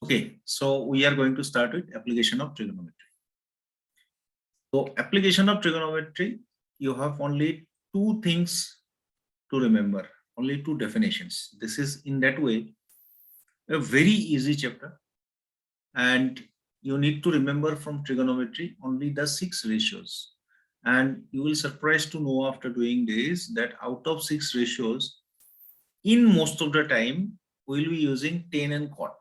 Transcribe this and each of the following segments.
Okay, so we are going to start with application of trigonometry. So application of trigonometry, you have only two things to remember, only two definitions. This is in that way a very easy chapter, and you need to remember from trigonometry only the 6 ratios. And you will surprised to know after doing this that out of 6 ratios, in most of the time, we will be using tan and cot.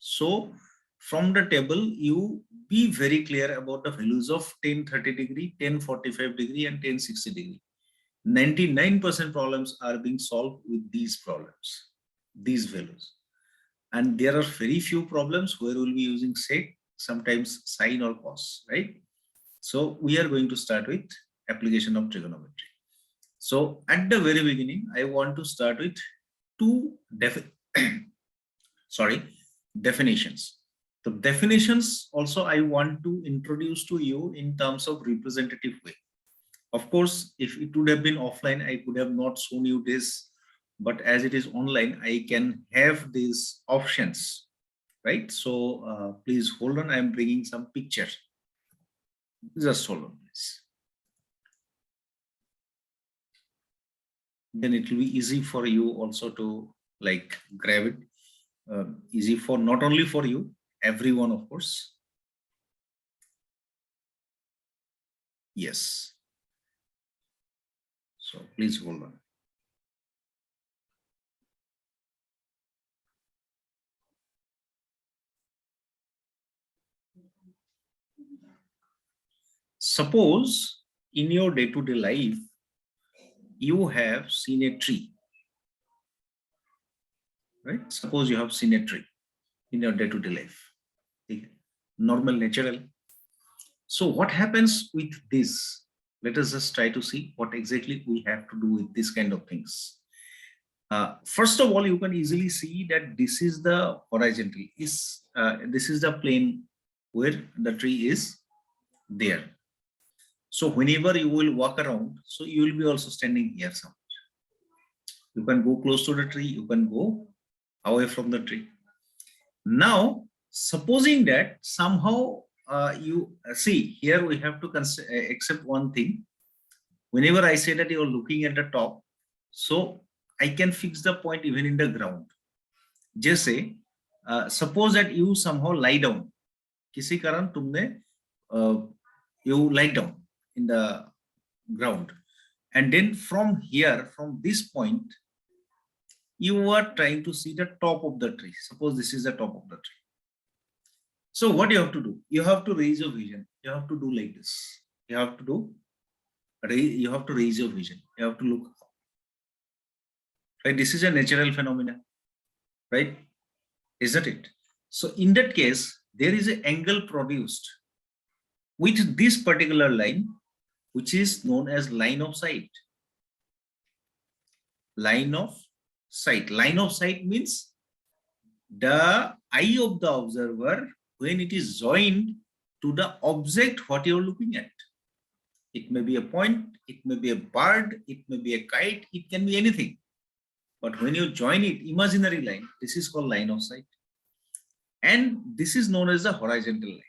So from the table, you be very clear about the values of tan 30 degree, tan 45 degree, and tan 60 degree. 99% problems are being solved with these problems, these values. And there are very few problems where we'll be using sec, sometimes sine or cos, right? So we are going to start with application of trigonometry. So at the very beginning, I want to start with two definitions. The definitions also I want to introduce to you in terms of representative way. Of course, if it would have been offline, I could have not shown you this, but as it is online, I can have these options, right? So please hold on, I am bringing some pictures. Just hold on, please. Then it will be easy for you also to like grab it. Easy for not only for you, everyone, of course. Yes. So please hold on. Suppose in your day-to-day life, you have seen a tree, right? Suppose you have seen a tree in your day-to-day life, normal, natural. So what happens with this? Let us just try to see what exactly we have to do with this kind of things. First of all, you can easily see that this is the horizontal. This is the plane where the tree is there. So whenever you will walk around, so you will be also standing here somewhere. You can go close to the tree, you can go away from the tree. Now, supposing that somehow you see here, we have to accept one thing. Whenever I say that you are looking at the top, so I can fix the point even in the ground. Just say, suppose that you somehow lie down. किसी कारण तुमने you lie down in the ground, and then from here, from this point, you are trying to see the top of the tree. Suppose this is the top of the tree. So what you have to do? You have to raise your vision. You have to do like this. You have to raise your vision. You have to look up. Right? This is a natural phenomenon, right? Isn't it? So in that case, there is an angle produced with this particular line, which is known as line of sight. Line of sight. Line of sight means the eye of the observer when it is joined to the object what you are looking at. It may be a point, it may be a bird, it may be a kite, it can be anything. But when you join it, imaginary line, this is called line of sight. And this is known as the horizontal line.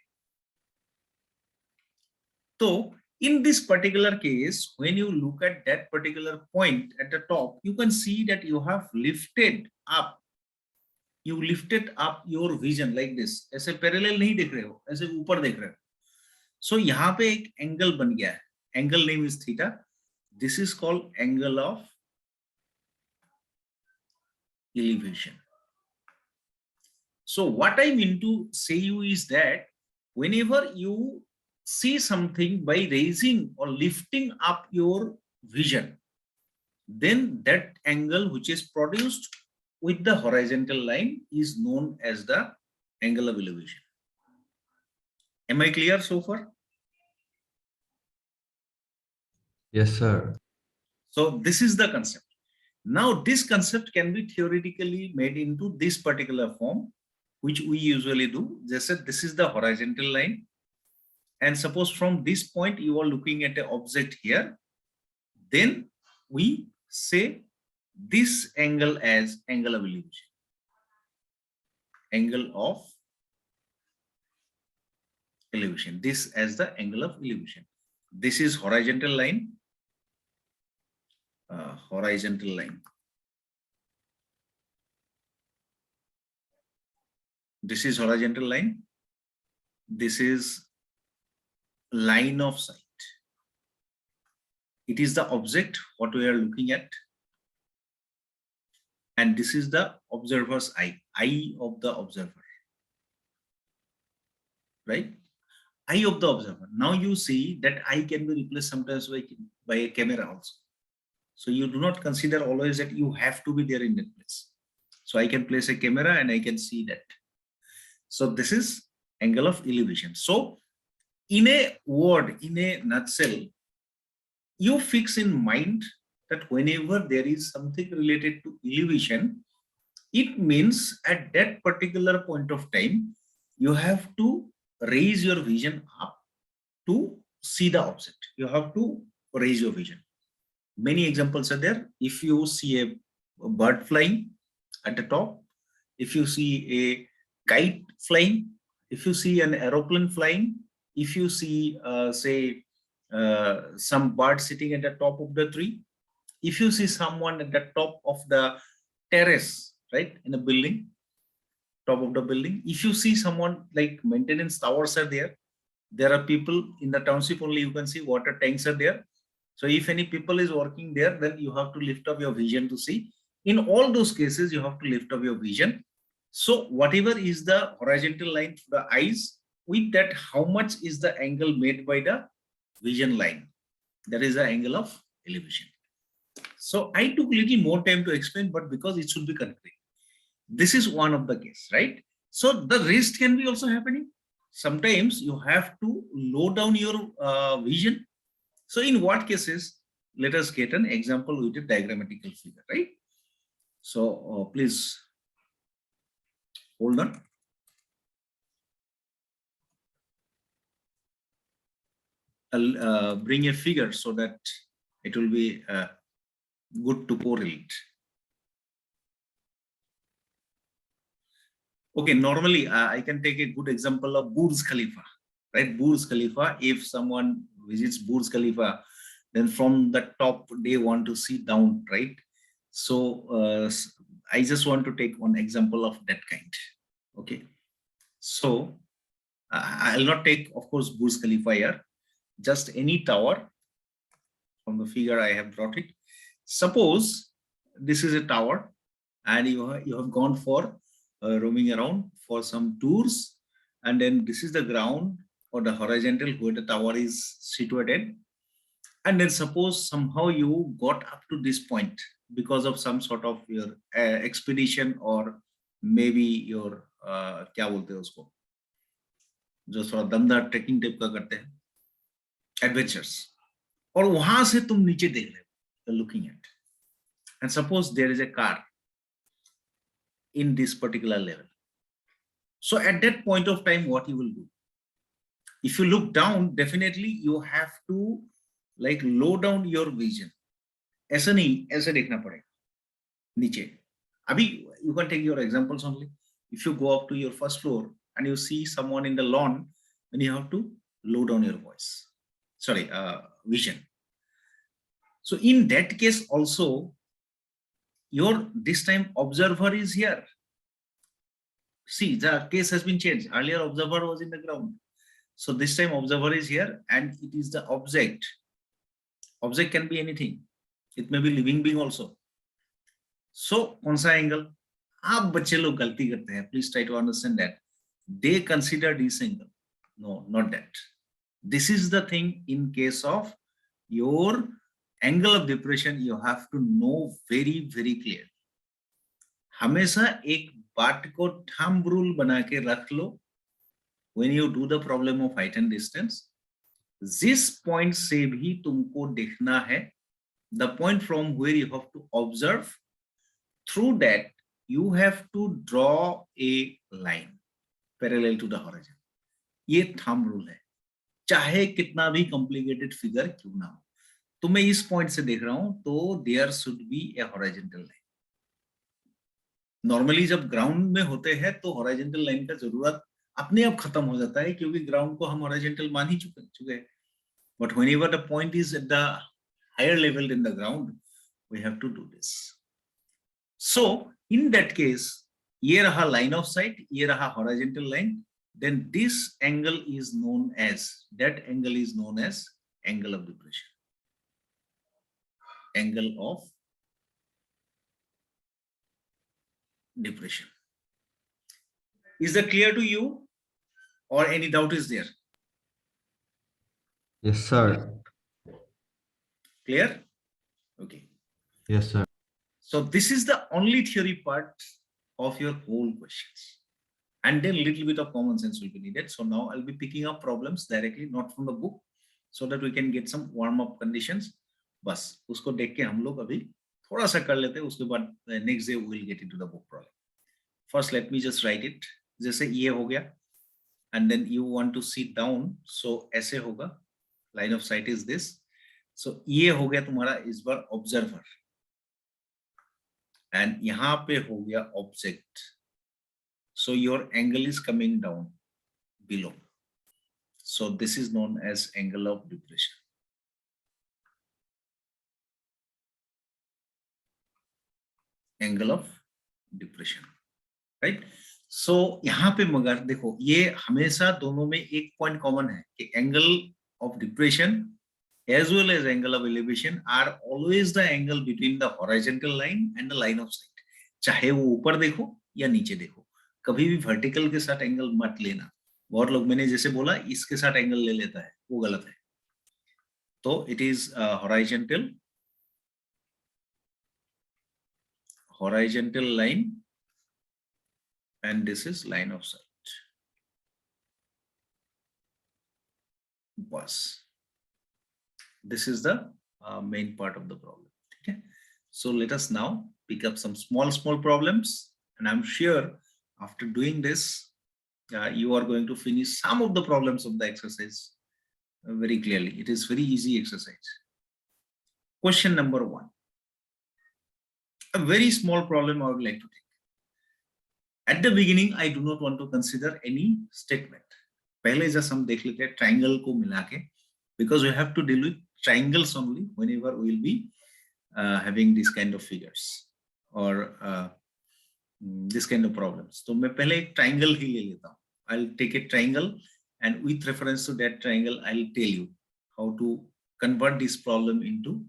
So in this particular case, when you look at that particular point at the top, you can see that you have lifted up. You lifted up your vision like this. ऐसे parallel नहीं देख रहे हो, ऐसे ऊपर देख रहे हो. So यहाँ पे एक angle बन गया है. Angle name is theta. This is called angle of elevation. So what I mean to say you is that whenever you see something by raising or lifting up your vision, then that angle which is produced with the horizontal line is known as the angle of elevation. Am I clear so far? Yes, sir. So this is the concept. Now this concept can be theoretically made into this particular form, which we usually do. Just said this is the horizontal line. And suppose from this point you are looking at an object here, then we say this angle as angle of elevation. angle of elevation. This as the angle of elevation. This is horizontal line. Horizontal line. This is horizontal line. This is line of sight. It is the object what we are looking at. And this is the observer's eye of the observer. Right? Eye of the observer. Now you see that eye can be replaced sometimes by a camera also. So you do not consider always that you have to be there in that place. So I can place a camera and I can see that. So this is angle of elevation. So in a word, in a nutshell, you fix in mind that whenever there is something related to elevation, it means at that particular point of time, you have to raise your vision up to see the object. You have to raise your vision. Many examples are there. If you see a bird flying at the top, if you see a kite flying, if you see an aeroplane flying, if you see, some bird sitting at the top of the tree, if you see someone at the top of the terrace, right, in a building, top of the building, if you see someone like maintenance towers are there are people in the township only, you can see water tanks are there. So if any people is working there, then you have to lift up your vision to see. In all those cases, you have to lift up your vision. So whatever is the horizontal line to the eyes, with that, how much is the angle made by the vision line? That is the angle of elevation. So I took a little more time to explain, but because it should be concrete. This is one of the case, right? So the rest can be also happening. Sometimes you have to low down your vision. So in what cases? Let us get an example with a diagrammatical figure, right? So please hold on. I'll bring a figure so that it will be good to correlate. Okay, normally I can take a good example of Burj Khalifa, right? Burj Khalifa, if someone visits Burj Khalifa, then from the top they want to see down, right? So I just want to take one example of that kind. Okay, so I'll not take, of course, Burj Khalifa here, just any tower. From the figure I have brought it. Suppose this is a tower and you have gone for roaming around for some tours, and then this is the ground or the horizontal where the tower is situated. And then suppose somehow you got up to this point because of some sort of your expedition, or maybe your क्या बोलते हैं उसको, जो थोड़ा दमदार trekking type का करते हैं, एडवेंचर्स, और वहां से तुम नीचे देख रहे हो, looking at, and suppose there is a car in this particular level. So at that point of time, what you will do? If you look down, definitely you have to like low down your vision. ऐसा नहीं, ऐसे देखना पड़ेगा नीचे. अभी you can take your examples only. If you go up to your first floor and you see someone in the lawn, then you have to low down your voice. Sorry, vision. So in that case also, your this time observer is here. See, the case has been changed. Earlier observer was in the ground. So this time observer is here and it is the object. Object can be anything. It may be living being also. So कौन सा angle? आप बच्चे लोग गलती करते हैं. Please try to understand that. They consider this angle. No, not that. This is the thing in case of your angle of depression. You have to know very, very clearly. हमेशा एक बात को थंब रूल बना के रख लो. When you do the problem of height and distance, this point से भी तुमको देखना है. The point from where you have to observe, through that you have to draw a line parallel to the horizon. ये thumb rule है, चाहे कितना भी complicated figure क्यों ना हो. तो मैं इस point से देख रहा हूं, तो there should be a horizontal line. Normally जब ग्राउंड में होते हैं तो हॉरिजॉन्टल लाइन का जरूरत अपने आप खत्म हो जाता है, क्योंकि ग्राउंड को हम हॉरिजॉन्टल मान ही चुके हैं. But whenever the point is at the higher level than the ground, we have to do this. So in that case, ये रहा line of sight, ये रहा horizontal line, then this angle is known as, that angle is known as angle of depression. Angle of depression. Is that clear to you, or any doubt is there? Yes, sir. Clear? Okay. Yes, sir. So this is the only theory part of your whole questions. And then little bit of common sense will be needed. So now I'll be picking up problems directly, not from the book, so that we can get some warm up conditions. बस उसको देख के हम लोग अभी थोड़ा सा कर लेते हैं, उसके बाद next day we will get into the book problem. First let me just write it. जैसे ये हो गया, and then you want to sit down, so ऐसे होगा. Line of sight is this. So ये हो गया तुम्हारा इस बार observer, and यहाँ पे हो गया object. So your angle is coming down below. So this is known as angle of depression. Angle of depression, right? So यहाँ पे मगर देखो ये हमेशा दोनों में एक पॉइंट कॉमन है कि angle of depression as well as angle of elevation are always the angle between the horizontal line and the line of sight. चाहे वो ऊपर देखो या नीचे देखो, कभी भी वर्टिकल के साथ एंगल मत लेना. बहुत लोग, मैंने जैसे बोला, इसके साथ एंगल ले लेता है, वो गलत है. तो it is horizontal line and this is line of sight. बस this is the main part of the problem. Okay, so let us now pick up some small problems, and I'm sure after doing this you are going to finish some of the problems of the exercise very clearly. It is very easy exercise. Question number 1, a very small problem I would like to take. At the beginning I do not want to consider any statement. पहले just हम देख लेते हैं triangle को मिला के, because we have to deal with triangles only whenever we will be having this kind of figures or this kind of problems. तो मैं पहले एक triangle ही ले लेता हूँ. I'll take a triangle and with reference to that triangle I'll tell you how to convert this problem into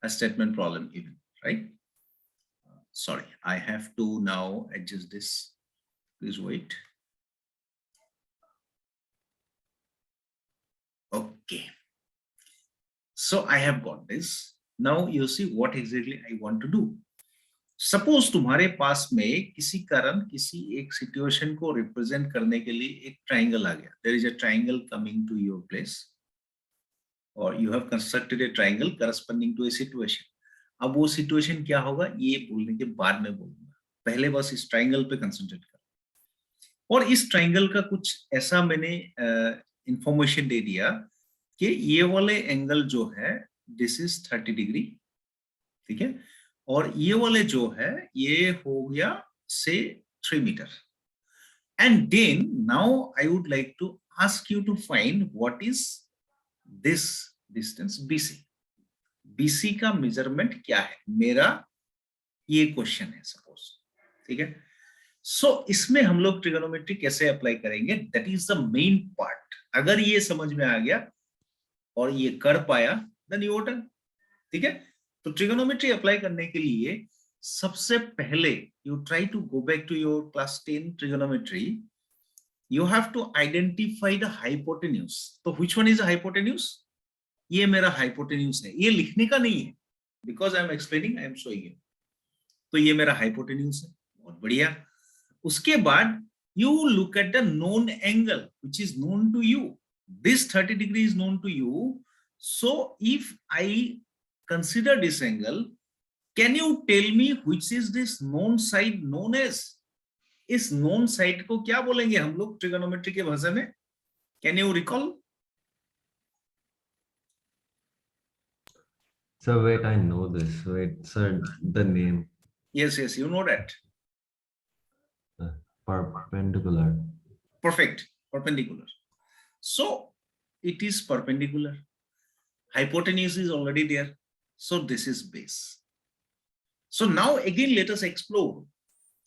a statement problem even, right? Sorry, I have to now adjust this. Please wait. Okay, so I have got this. Now you see what exactly I want to do. Suppose तुम्हारे पास में किसी कारण किसी एक situation को represent करने के लिए एक ट्राइंगल आ गया. There is a triangle coming to your place, or you have constructed a triangle corresponding to a situation. अब वो सिचुएशन क्या होगा ये बोलने के बाद में बोलूंगा, पहले बस इस ट्राइंगल पे कंसंट्रेट कर. और इस ट्राइंगल का कुछ ऐसा मैंने इंफॉर्मेशन दे दिया कि ये वाले एंगल जो है दिस इज 30 डिग्री, ठीक है, और ये वाले जो है ये हो गया से 3 metre. And then now I would like to ask you to find what is this distance BC. BC का मेजरमेंट क्या है मेरा, ये क्वेश्चन है सपोज, ठीक है. सो इसमें हम लोग ट्रिगोनोमेट्री कैसे अप्लाई करेंगे, that is the main part. अगर ये समझ में आ गया और ये कर पाया देन यू डन, ठीक है. तो ट्रिगोनोमेट्री अप्लाई करने के लिए सबसे पहले you try to go back to your class 10 trigonometry. You have to identify the hypotenuse. तो व्हिच वन इज हाइपोटेन्यूज, ये मेरा हाइपोटेन्यूज है, ये लिखने का नहीं है because I am explaining, I am showing you. तो ये मेरा हाइपोटेन्यूज है, बहुत बढ़िया. उसके बाद you look at the known angle which is known to you. This 30 degree is known to you. So if I consider this angle, can you tell me which is this known side known as? इस known side को क्या बोलेंगे हम लोग trigonometry के भाषा में? Can you recall? So wait, I know this. Wait, sir, the name. Yes, you know that. perpendicular. Perfect, perpendicular. So it is perpendicular. Hypotenuse is already there. So this is base. So now again let us explore.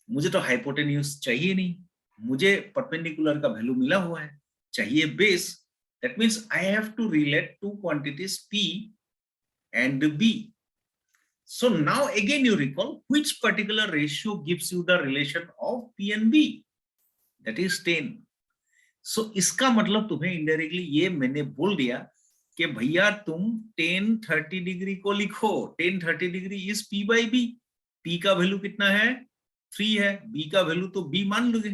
मुझे तो hypotenuse चाहिए नहीं, मुझे perpendicular का value मिला हुआ है, चाहिए base. That means I have to relate two quantities P and B. So now again you recall which particular ratio gives you the relation of P and B. That is 10. So इसका मतलब तुम्हें indirectly ये मैंने बोल दिया कि भैया तुम tan 30 डिग्री को लिखो. tan 30 degree is P by B. P का वैल्यू कितना है? 3 है. B का वैल्यू तो B मान लोगे.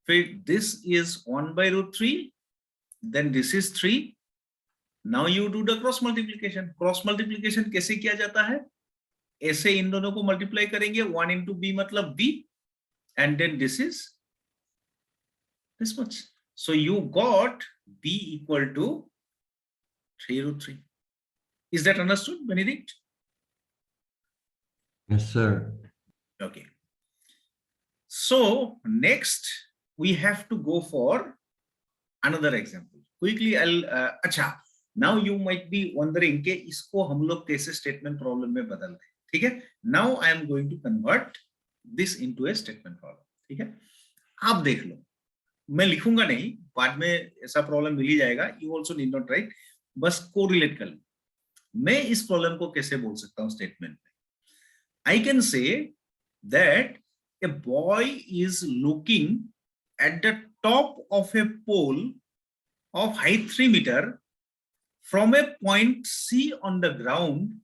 फिर this is 1 by root 3. Then this is 3. Now you do the cross multiplication. Cross multiplication कैसे किया जाता है? ऐसे इन दोनों को मल्टीप्लाई करेंगे. 1 into B मतलब B. And then this is this much. So you got B equal to 3 root 3. Is that understood, Benedict? Yes, sir. Okay. So next we have to go for another example. Quickly, I'll. अच्छा. Now you might be wondering कि इसको हम लोग कैसे statement problem में बदल दें. ठीक है? Now I am going to convert this into a statement problem. ठीक है? आप देख लो. मैं लिखूंगा नहीं, बाद में ऐसा प्रॉब्लम मिल ही जाएगा. You also need not right, बस कोरिलेट कर लो. मैं इस प्रॉब्लम को कैसे बोल सकता हूं स्टेटमेंट में? I can say that a boy is looking at the top of a pole of height 3 metre from a point C on the ground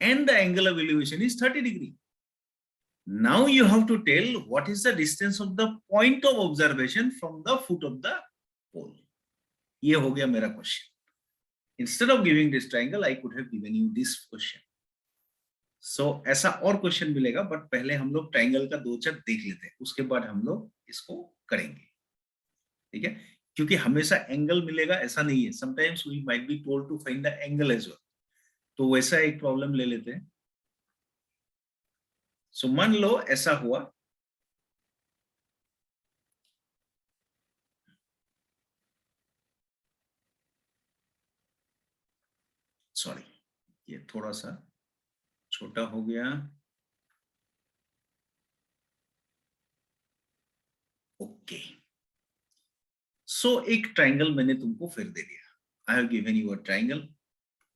and the angle of elevation is 30 degree. Now you have to tell what is the distance of the point of observation from the foot of the pole. ये हो गया मेरा question. Instead of giving this triangle, I could have given you this question. So ऐसा और question मिलेगा, but पहले हम लोग triangle का दो चार देख लेते हैं, उसके बाद हम लोग इसको करेंगे. ठीक है? क्योंकि हमेशा angle मिलेगा ऐसा नहीं है. Sometimes we might be told to find the angle as well. तो वैसा एक problem ले लेते हैं. So मान लो ऐसा हुआ, सॉरी ये थोड़ा सा छोटा हो गया. ओके. सो एक ट्राइंगल मैंने तुमको फिर दे दिया. I have given you a triangle.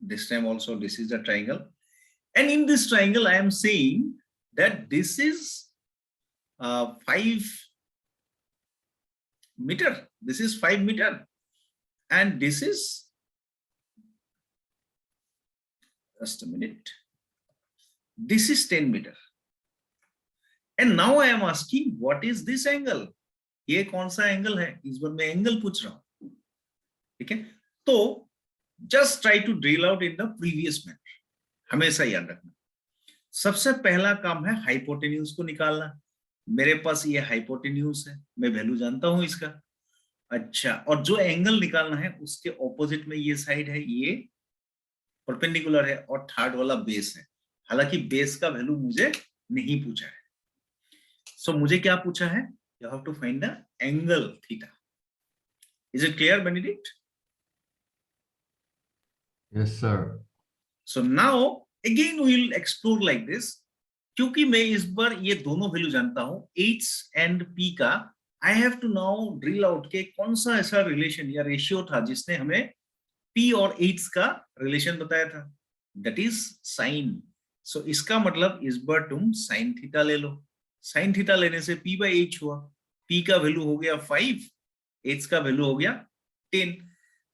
This time also this is the triangle, and in this triangle I am saying that this is 5 meter. This is 5 meter, and this is, just a minute, this is 10 meter. And now I am asking what is this angle? ये कौन सा angle है? इस बार मैं angle पूछ रहा हूं. ठीक है? तो just try to drill out in the previous manner. हमेशा याद रखना, सबसे पहला काम है हाइपोटेन्यूज को निकालना. मेरे पास ये हाइपोटेन्यूज है, मैं वैल्यू जानता हूं इसका. अच्छा, और जो एंगल निकालना है उसके ऑपोजिट में ये साइड है, ये परपेंडिकुलर है, और थर्ड वाला बेस है. हालांकि बेस का वैल्यू मुझे नहीं पूछा है. सो मुझे क्या पूछा है? You have to find the angle theta. Is it clear, Benedict? Yes, sir. So now again we will explore like this. क्योंकि मैं इस बार ये दोनों वैल्यू जानता हूं, H and P का, I have to now drill out के कौन सा ऐसा रिलेशन या रेशियो था जिसने हमें P और H का रिलेशन बताया था. That is sin. So इसका मतलब इस बार तुम sin थीटा ले लो. sin थीटा लेने से P by H हुआ. P का वैल्यू हो गया 5, H का वैल्यू हो गया 10.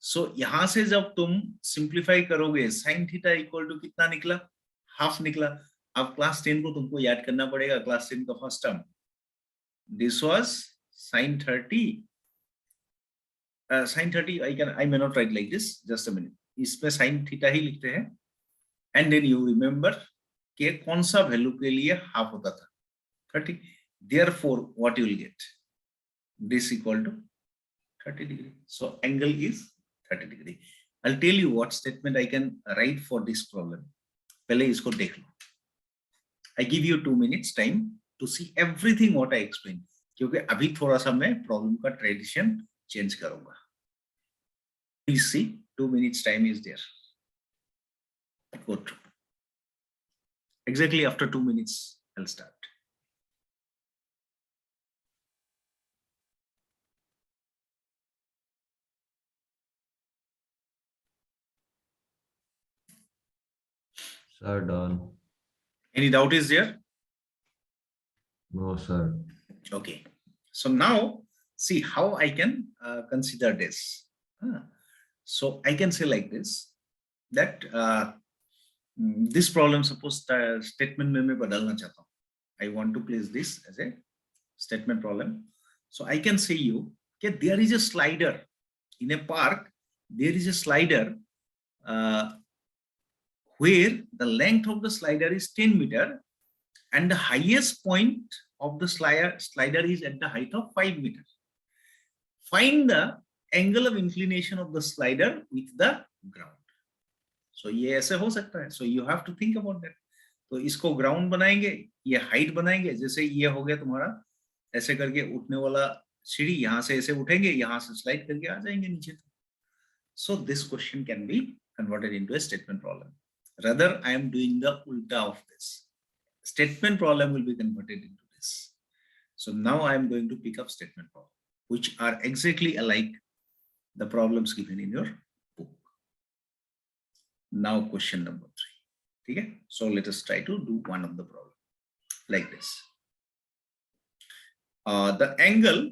सो यहां से जब तुम सिंप्लीफाई करोगे, साइन थीटा इक्वल टू कितना निकला? हाफ निकला. अब क्लास 10 को तुमको याद करना पड़ेगा, क्लास 10 का first term. This was sine 30. Sine 30 I may not write like this, just a minute. इसमें साइन थीटा ही लिखते हैं. एंड देन यू रिमेंबर कि कौन सा वैल्यू के लिए हाफ होता था? 30. Therefore what you will get? This equal to 30 degree. So angle is 30 degree. I'll tell you what statement I can write for this problem. पहले इसको देख लो. I give you 2 minutes time to see everything what I explained. क्योंकि अभी थोड़ा सा मैं problem का tradition change करूंगा. Please see, 2 minutes time is there. Go through. Exactly after 2 minutes, I'll start. Sir, done. Any doubt is there? No, sir. Okay. So now see how I can consider this. So I can say like this, that this problem, suppose statement में मैं बदलना चाहता हूँ. I want to place this as a statement problem. So I can say you that there is a slider in a park. There is a slider where the length of the slider is 10 meter and the highest point of the slider is at the height of 5 meters. Find the angle of inclination of the slider with the ground. So ये ऐसे हो सकता है. So you have to think about that. तो इसको ground बनाएंगे, ये height बनाएंगे. जैसे ये हो गया तुम्हारा ऐसे करके उठने वाला सीढ़ी, यहां से ऐसे उठेंगे, यहां से स्लाइड करके आ जाएंगे नीचे. So this question can be converted into a statement problem. Rather, I am doing the ulta of this. Statement problem will be converted into this. So now I am going to pick up statement problem, which are exactly alike the problems given in your book. Now question number 3. Okay? So let us try to do one of the problem like this. The angle,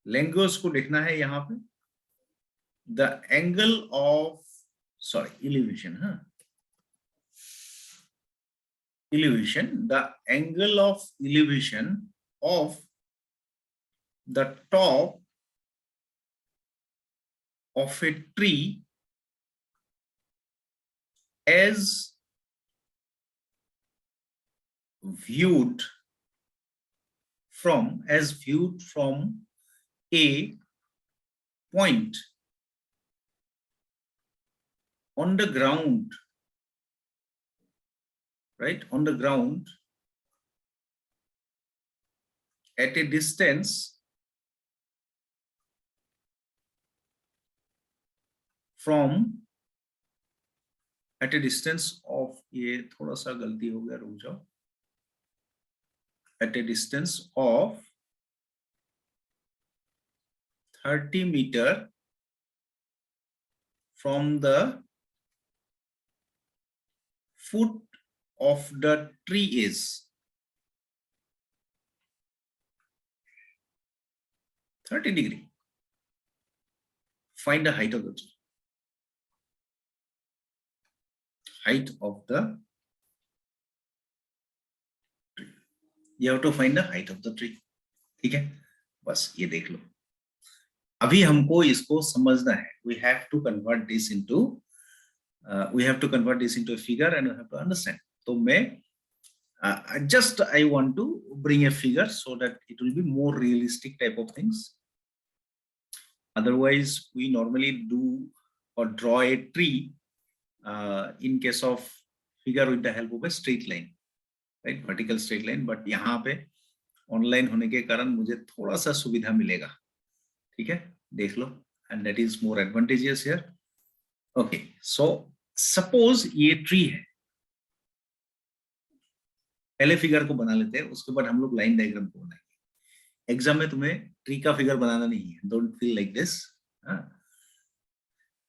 lengths को लिखना है यहाँ पे. The angle of, sorry, elevation, elevation, the angle of elevation of the top of a tree as viewed from a point on the ground, right, on the ground at a distance from, at a distance of, ये थोड़ा सा गलती हो गया, रुक जाओ, at a distance of 30 meter from the foot of the tree is 30 degree. Find the height of the tree. Height of the tree. You have to find the height of the tree. ठीक है, बस ये देख लो. अभी हमको इसको समझना है. We have to convert this into a figure and we have to understand. तो मैं just I want to bring a figure so that it will be more realistic type of things. Otherwise, we normally do or draw a tree in case of figure with the help of a straight line, right? Vertical straight line. But यहाँ पे online होने के कारण मुझे थोड़ा सा सुविधा मिलेगा. ठीक है, देख लो. And that is more advantageous here. Okay, so suppose ये tree है. पहले फिगर को बना लेते हैं, उसके बाद हम लोग लाइन डायग्राम को बनाएंगे. एग्जाम में तुम्हें ट्री का फिगर बनाना नहीं है. Don't feel like this.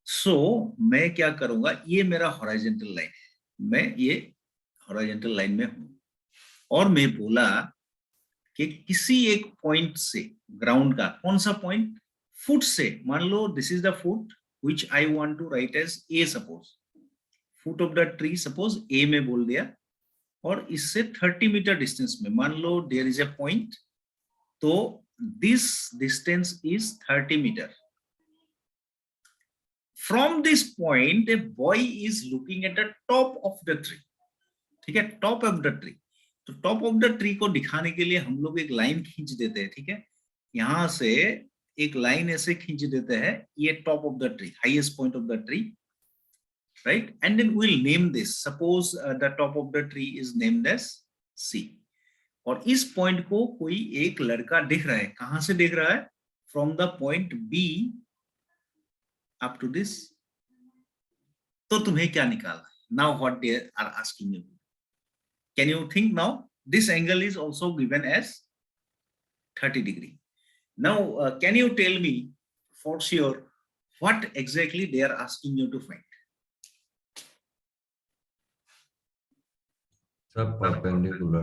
So मैं क्या करूंगा, ये मेरा हॉरिजॉन्टल लाइन है, मैं ये हॉरिजॉन्टल लाइन में हूं और मैं बोला कि किसी एक पॉइंट से, ग्राउंड का कौन सा पॉइंट, फुट से, मान लो this is the foot which I want to write as a. Suppose foot of the tree, suppose a में बोल दिया, और इससे 30 मीटर डिस्टेंस में मान लो देयर इज ए पॉइंट, तो this distance is 30 metre. From this point, a boy is looking at the top of the tree. ठीक है, टॉप ऑफ द ट्री. तो टॉप ऑफ द ट्री को दिखाने के लिए हम लोग एक लाइन खींच देते हैं. ठीक है, यहां से एक लाइन ऐसे खींच देते हैं, ये top of the tree, highest point of the tree, right? And then we'll name this. Suppose the top of the tree is named as C. और इस पॉइंट को कोई एक लड़का देख रहा है, कहां से देख रहा है? From the point B up to this. तो तुम्हें क्या निकालना है? Now what they are asking you, can you think now? This angle is also given as 30 degree. Now can you tell me for sure what exactly they are asking you to find? Sir, perpendicular.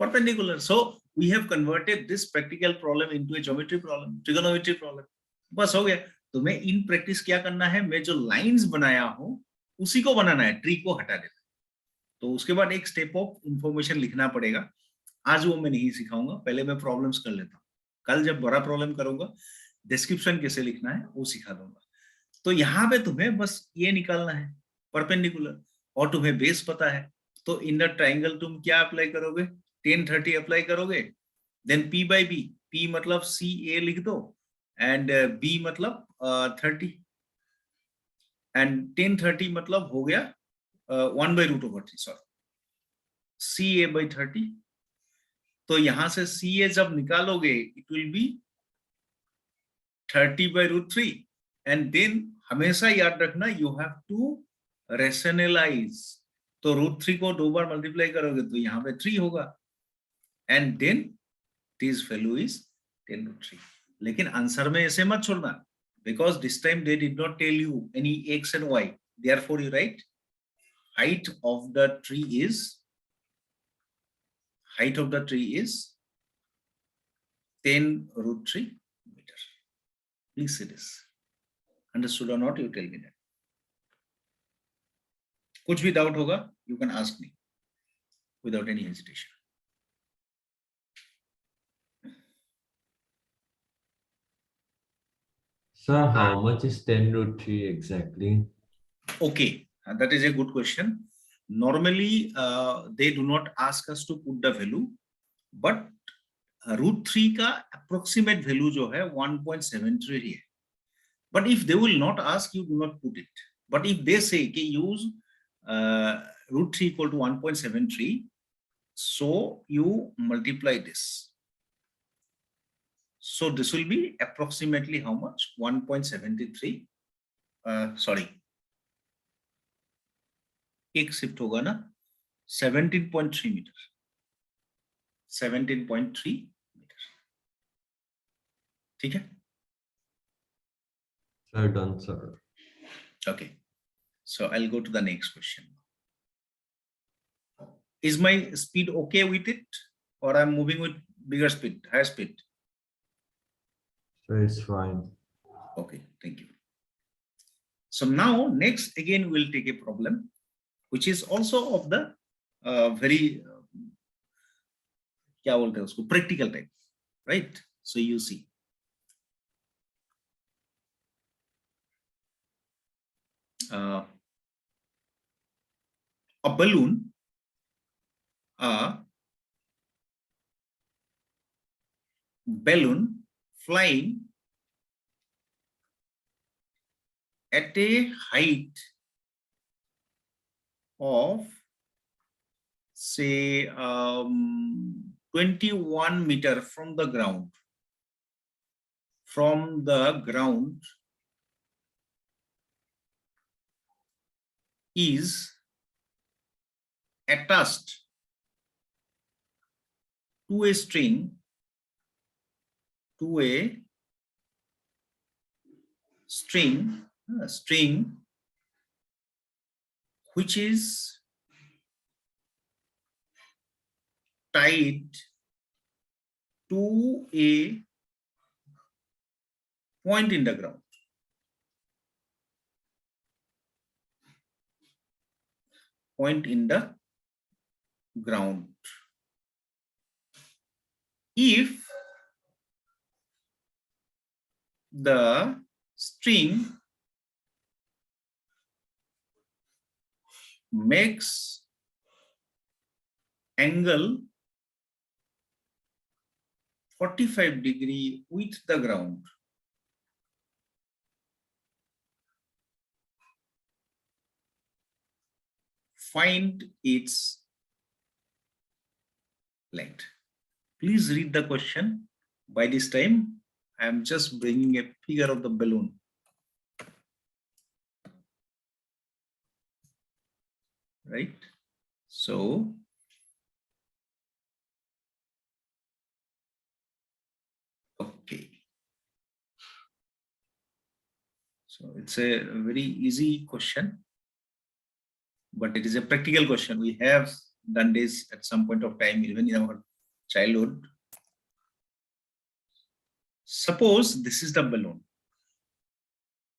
Perpendicular. So we have converted this practical problem into a geometry problem, trigonometry problem. बस हो गया। तुम्हें in practice क्या करना है, मैं जो lines बनाया हूं उसी को बनाना है, ट्री को हटा देना। तो उसके बाद एक स्टेप ऑफ इंफॉर्मेशन लिखना पड़ेगा। आज वो मैं नहीं सिखाऊंगा, पहले मैं प्रॉब्लम्स कर लेता हूँ। कल जब बड़ा प्रॉब्लम करूंगा, डिस्क्रिप्शन कैसे लिखना है वो सिखा दूंगा। तो यहाँ पे तुम्हें बस ये निकालना है परपेंडिकुलर, और तुम्हें बेस पता है। तो इन द ट्राइंगल तुम क्या अप्लाई करोगे? 10-30 अप्लाई करोगे। Then P by B, P मतलब CA लिख दो, एंड B मतलब 30, एंड 10-30 मतलब हो गया 1/√3, सॉरी, CA by 30। तो यहां से CA जब निकालोगे it will be 30/√3, and then हमेशा याद रखना यू हैव टू रेशनलाइज। तो √3 को 2 बार मल्टीप्लाई करोगे तो यहाँ पे 3 होगा, and then this value is 10√3। लेकिन आंसर में ऐसे मत छोड़ना, because this time they did not tell you any x and y, therefore you write height of the tree is 10√3 meter. Please see this. Understood or not, you tell me that. कुछ भी doubt होगा you can ask me without any hesitation. Sir, how much is 10√3 exactly? Okay, that is a good question. Normally they do not ask us to put the value, but √3 का approximate value जो है 1.73 है। But if they will not ask, you do not put it. But if they say कि use √3 equal to 1.73, so you multiply this. So this will be approximately how much? 1.73, sorry, एक shift होगा ना, 17.3 metre, 17.3 metre. ठीक है? Sir, done, sir. Okay, so I'll go to the next question. Is my speed okay with it, or I'm moving with bigger speed, higher speed? Sir, it's fine. Okay, thank you. So now next again we'll take a problem which is also of the very क्या बोलते हैं उसको, practical type, right? So you see, a balloon flying at a height of say 21 meter from the ground, is attached to a string which is tied to a point in the ground. If the string makes angle 45 degree with the ground, find its length. Please read the question. By this time, I am just bringing a figure of the balloon. Right? So, okay. So it's a very easy question, but it is a practical question. We have done this at some point of time, even in our childhood. Suppose this is the balloon,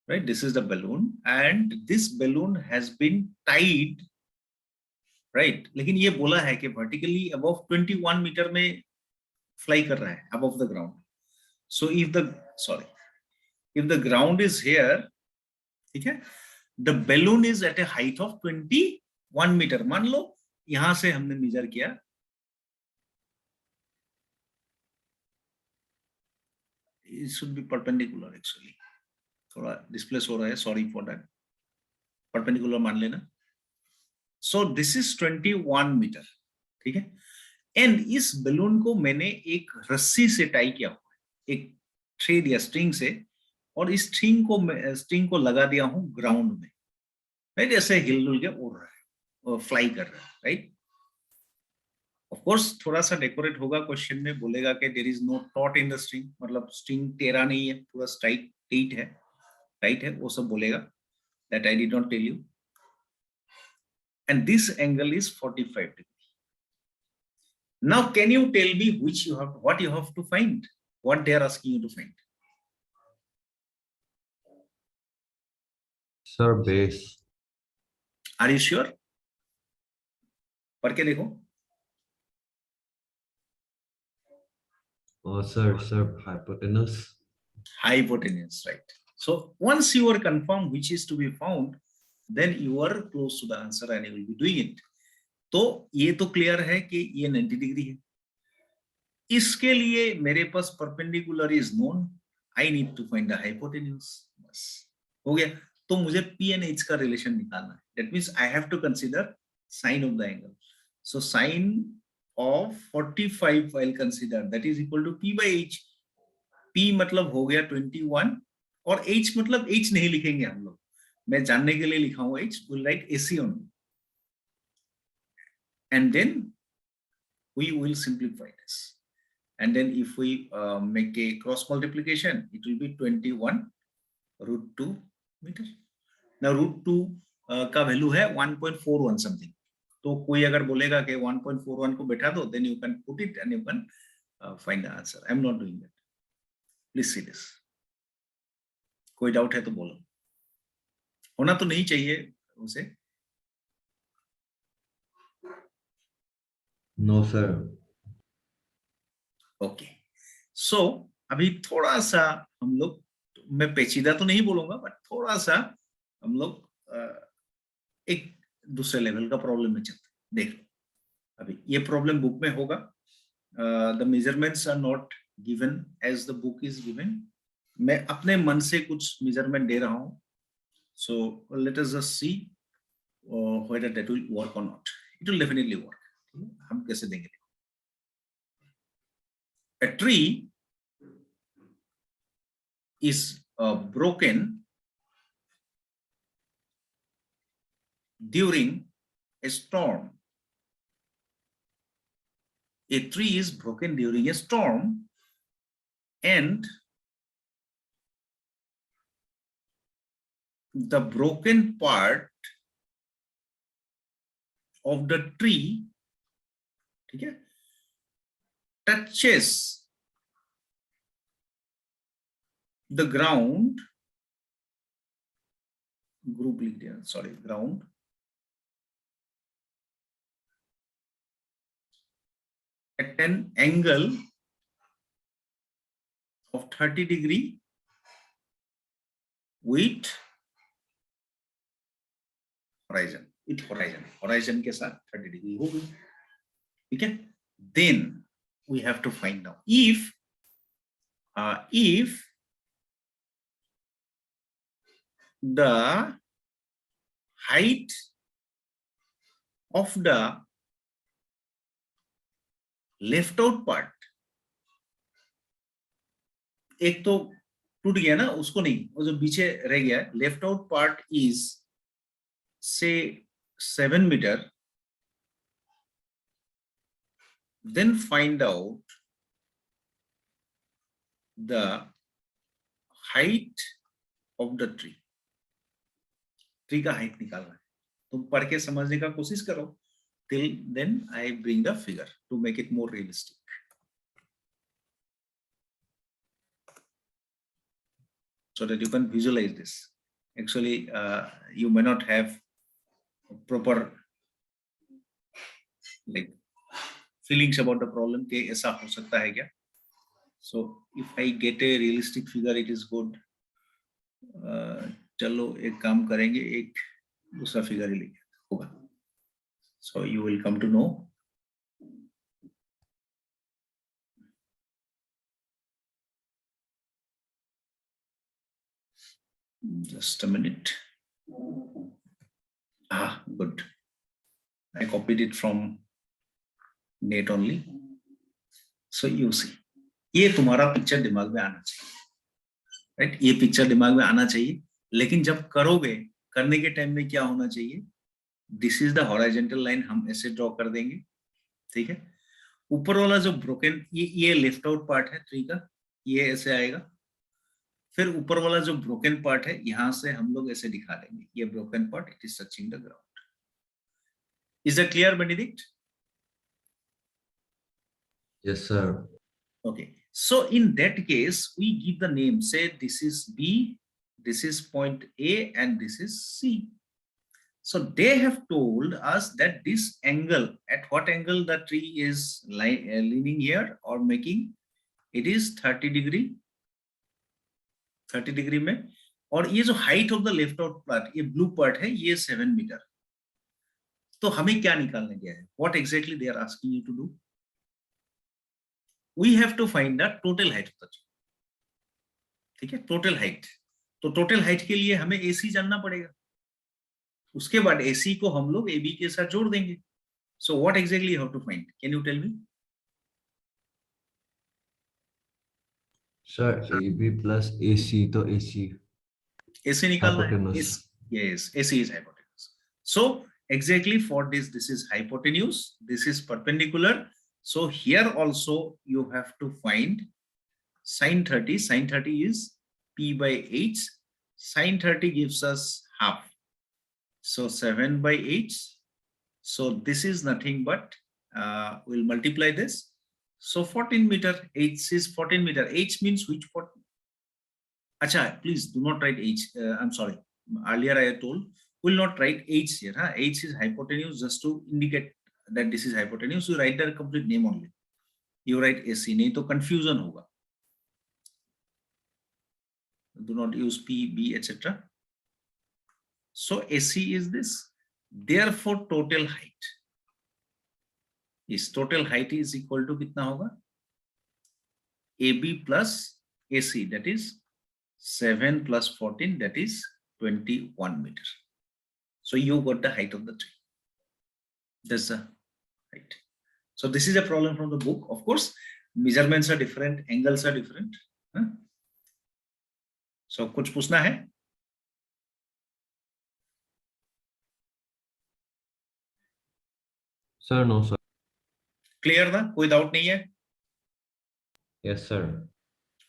right? This is the balloon, and this balloon has been tied, right? लेकिन ये बोला है कि vertically above 21 meter में fly कर रहा है above the ground. So if the ground is here, ठीक है, the balloon is at a height of 21 meter. मान लो यहां से हमने मेजर किया, it should be perpendicular actually. थोड़ा डिस्प्लेस हो रहा है, सॉरी फॉर दैट. परपेंडिकुलर मान लेना. सो दिस इज 21 मीटर, ठीक है. एंड इस बलून को मैंने एक रस्सी से टाई किया हुआ है, एक थ्रेड या स्ट्रिंग से, और इस स्ट्रिंग को लगा दिया हूं ग्राउंड में, राइट. ऐसे हिलजुल के उड़ रहा है और फ्लाई कर रहा है, राइट. ऑफ कोर्स थोड़ा सा डेकोरेट होगा, क्वेश्चन में बोलेगा कि there is no taut in the string, मतलब स्ट्रिंग टेढ़ा नहीं है, पूरा स्ट्राइट टाइट है, राइट है, वो सब बोलेगा. That I did not tell you. And this angle is 45 degrees. Now, can you tell me what you have to find? What they are asking you to find? Sir, base. Are you sure? पढ़ के देखो. Sir, hypotenuse. Hypotenuse, right. So once you are confirmed which is to be found, then you are close to the answer and you will be doing it. तो ये तो clear है कि ये 90 degree है. इसके लिए मेरे पास perpendicular is known, I need to find the hypotenuse. बस हो गया. तो मुझे पी एंड एच का रिलेशन निकालना है. That means I have to consider sine of the angle. So sine of 45 I will consider, that is equal to P by H. P मतलब हो गया 21 और एच मतलब एच नहीं लिखेंगे हम लोग, मैं जानने के लिए लिखा हूं H, will write AC only, and then we will simplify this, and then if we make a cross multiplication, it will be 21 root 2 meter. Now root 2 का वैल्यू है 1.41 समथिंग. तो कोई अगर बोलेगा कि 1.41 को बैठा दो, then you can put it and you can find the answer. I am not doing that. Please see this. कोई डाउट है तो बोलो. होना तो नहीं चाहिए उसे. No, sir. ओके. सो अभी थोड़ा सा हम लोग, मैं पेचीदा तो नहीं बोलूंगा, बट थोड़ा सा हम लोग एक दूसरे लेवल का प्रॉब्लम में चलते. देख लो, अभी ये प्रॉब्लम बुक में होगा. The measurements are not given as the book is given. मैं अपने मन से कुछ मेजरमेंट दे रहा हूं. So let us just see whether that will work or not. It will definitely work. हम कैसे देंगे? A tree is broken during a storm. A tree is broken during a storm, and the broken part of the tree, ठीक है, touches the ground, group लिख दिया, sorry, ground, at an angle of 30 degree with horizon. With horizon के साथ 30 degree हो गई, ठीक है. Then we have to find out if the height of the left out part एक तो टूट गया ना, उसको नहीं, वो जो पीछे रह गया, left out part is say 7 metre, then find out the height of the tree. Tree का हाइट निकालना है, तुम पढ़ के समझने का कोशिश करो, till then I bring the figure to make it more realistic. So that you can visualize this. Actually, you may not have proper like feelings about the problem कि ऐसा हो सकता है क्या. So if I get a realistic figure, it is good. चलो एक काम करेंगे, एक दूसरा फिगर ही लेंगे, होगा. So you will come to know. Just a minute. Good. I copied it from net only. So you see, ये तुम्हारा पिक्चर दिमाग में आना चाहिए, राइट? ये पिक्चर दिमाग में आना चाहिए, लेकिन जब करोगे, करने के टाइम में क्या होना चाहिए? This is the horizontal line, हम ऐसे ड्रॉ कर देंगे, ठीक है? ऊपर वाला जो ब्रोकन, ये लेफ्ट आउट पार्ट है ट्री का, ये ऐसे आएगा. फिर ऊपर वाला जो ब्रोकन पार्ट है, यहां से हम लोग ऐसे दिखा देंगे, ये broken part, it is touching the ground. Is it clear, Benedict? Yes, sir. Okay, so in that case we give the name, say this is B, this is point A, and this is C. So they have told us that this angle, at what angle the tree is leaning here or making, it is 30 degree, 30 degree में. और ये जो height of the left out part, ये blue part है, ये 7 metre. तो हमें क्या निकालने गया है? What exactly they are asking you to do? We have to find the total height of the tree. ठीक है, टोटल हाइट. तो टोटल हाइट के लिए हमें AC जानना पड़ेगा, उसके बाद AC को हम लोग AB के साथ जोड़ देंगे. So what exactly you have to find? Can you tell me? Sir, AB plus AC तो AC. AC निकालना है. Hypotenuse. Yes, AC is hypotenuse. So exactly for this, this is hypotenuse, this is perpendicular. So here also you have to find sin 30. Sin 30 is P by H. Sin 30 gives us half. So 7 by H. So this is nothing but, we'll multiply this. So 14 meter, H is 14 meter. H means which 14? Acha, please do not write H. I'm sorry. Earlier I had told, will not write H here. Huh? H is hypotenuse, just to indicate that this is hypotenuse. You write the complete name only. You write AC, नहीं तो confusion होगा. Do not use P, B, etc. So AC is this. Therefore, total height. Is total height is equal to कितना होगा? AB plus AC, that is 7 plus 14, that is 21 meters. So you got the height of the tree. That's the height. So this is a problem from the book. Of course, measurements are different, angles are different. Huh? So कुछ पूछना है? Sir, no, sir. Clear ना? कोई doubt नहीं है? Yes, sir.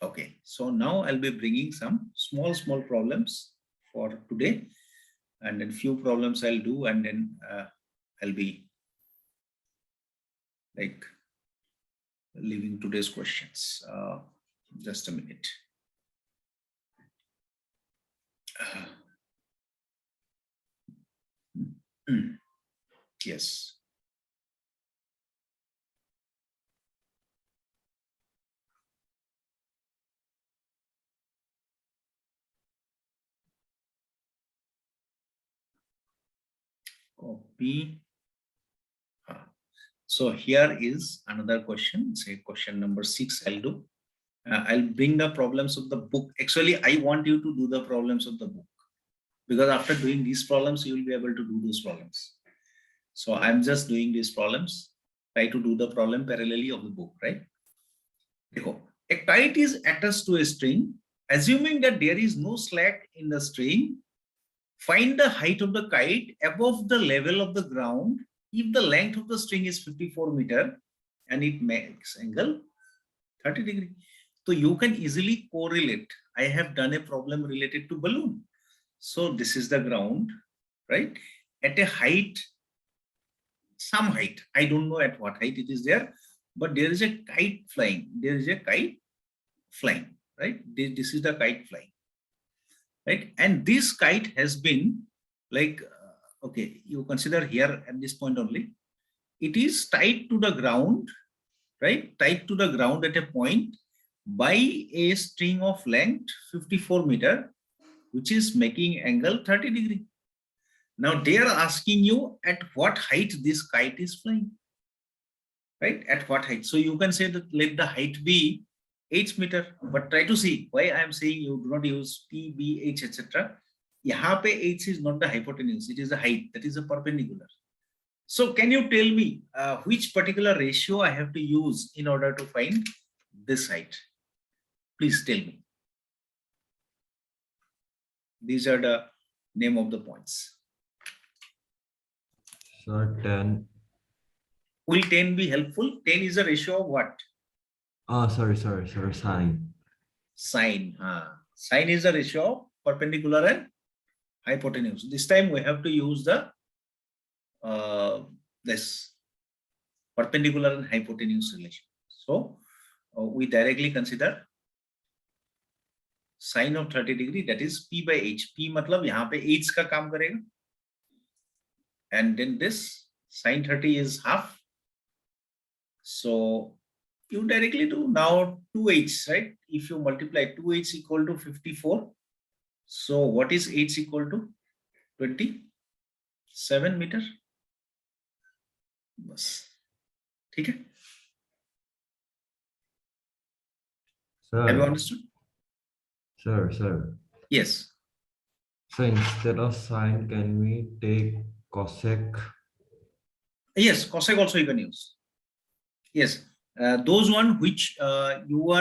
Okay, so now I'll be bringing some small problems for today, and then few problems I'll do, and then I'll be like leaving today's questions. Just a minute. Yes. Copy. So here is another question, say question number 6 I'll do. I'll bring the problems of the book. Actually, I want you to do the problems of the book, because after doing these problems, you will be able to do those problems. So I'm just doing these problems. Try to do the problem parallelly of the book, right? A kite is attached to a string. Assuming that there is no slack in the string, find the height of the kite above the level of the ground if the length of the string is 54 meter and it makes angle 30 degree. So you can easily correlate. I have done a problem related to balloon. So this is the ground, right? At a height, some height, I don't know at what height it is there, but there is a kite flying. There is a kite flying, right? This is the kite flying, right? And this kite has been like, okay, you consider here at this point only, it is tied to the ground, right? Tied to the ground at a point by a string of length 54 meter, which is making angle 30 degree. Now they are asking you at what height this kite is flying, right? At what height? So you can say that let the height be h meter, but try to see why I am saying you do not use p, b, h, etc. Yahan pe h is not the hypotenuse, it is the height, that is a perpendicular. So can you tell me which particular ratio I have to use in order to find this height? Please tell me. These are the name of the points. Sir, 10. Will 10 be helpful? 10 is a ratio of what? Sorry, sine. Sine. Sine is the ratio of perpendicular and hypotenuse. This time we have to use the this perpendicular and hypotenuse relation. So we directly consider sine of 30 degree, that is p by h. P matlab yahan pe h ka kaam karega. And then this sine 30 is half. So you directly do now 2h, right? If you multiply 2h equal to 54. So what is h equal to? 27 meter. बस ठीक है. Have you Sir, understood? sir. Yes. So instead of sine, can we take cosec? Yes, cosec also you can use. Yes, those one which you are